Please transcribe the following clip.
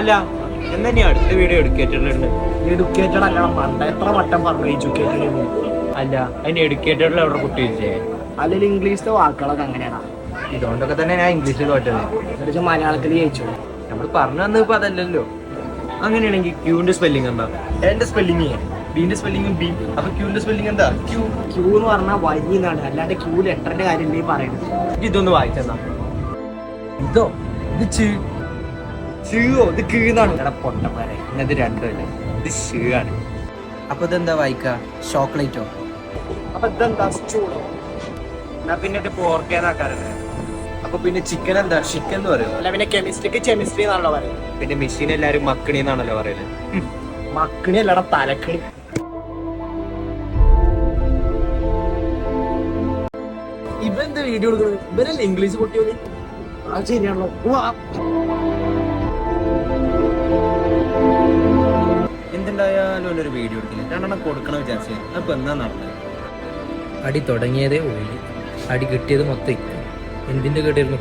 അല്ല എന്നാ അടുത്ത വീഡിയോ എഡ്യൂക്കേറ്റഡിലുണ്ട്. എഡ്യൂക്കേറ്റഡ് അല്ല പണ്ട എത്ര വട്ടം പറഞ്ഞു എഡ്യൂക്കേറ്റഡ്. അല്ല അതിന് എഡ്യൂക്കേറ്റഡിൽ അവിടെ കുട്ടി ഇല്ലേ? അല്ലെങ്കിൽ ഇംഗ്ലീഷിലെ വാക്കുകളൊക്കെ അങ്ങനെയാണ്. ഇതുകൊണ്ടൊക്കെ തന്നെ ഞാൻ ഇംഗ്ലീഷിൽ തോറ്റത്. എന്നിട്ട് മലയാളത്തിൽ ജയിച്ചു. നമ്മൾ പറഞ്ഞു വന്നത് ഇപ്പൊ അതല്ലല്ലോ. അങ്ങനെയാണെങ്കിൽ ക്യൂന്റെ സ്പെല്ലിംഗ് എന്താ? എന്റെ സ്പെല്ലിങ് ബീന്റെ സ്പെല്ലിംഗ് ബി. അപ്പൊ ക്യൂന്റെ സ്പെല്ലിംഗ് എന്താ? ക്യൂ. ക്യൂ എന്ന് പറഞ്ഞാൽ വരി എന്നാണ്, അല്ലാണ്ട് ക്യൂ ലെറ്ററിന്റെ കാര്യം പറയുന്നത്. ഇതൊന്ന് വായിച്ചെന്നാ. ഇതോ ഇത് ഷീയോ ഇത് കീന്നാണ്. എടാ പൊട്ടന്മാരെ, ഇത് രണ്ടുമല്ലേ, ഇത് ഷീ ആണ്. അപ്പൊ ഇതെന്താ വായിക്ക? ചോക്ലേറ്റോ? അപ്പൊ ഇതെന്താ സ്റ്റൂളോ? എന്നാ പിന്നെ ഇത് പോർക്കേന്നാക്കാറുണ്ട്. അപ്പൊ പിന്നെ ചിക്കൻ എന്താ? ചിക്കൻ എന്ന് പറയും. അല്ല പിന്നെ കെമിസ്ട്രിക്ക് കെമിസ്ട്രി എന്നാണല്ലോ പറയുന്നത്. പിന്നെ മെഷീൻ എല്ലാരും മക്കണി എന്നാണല്ലോ പറയുന്നത്. മക്കിണി അല്ലടാ തലക്കിണി. ഇവന്ത് വീഡിയോ എടുക്കുന്നത്? ഇവരല്ലേ ഇംഗ്ലീഷ് പൊട്ടിയോളി? അത് ശരിയാണല്ലോ. എന്തുണ്ടായാലും ഒരു വീഡിയോ എടുക്കില്ല, രണ്ടെണ്ണം കൊടുക്കണം വിചാരിച്ചു. അപ്പൊ എന്നാ നടന്നത്? അടി തുടങ്ങിയതേ ഓയില്, അടി കിട്ടിയത് മൊത്തം എന്തിന്റെ കേട്ടിരുന്നു.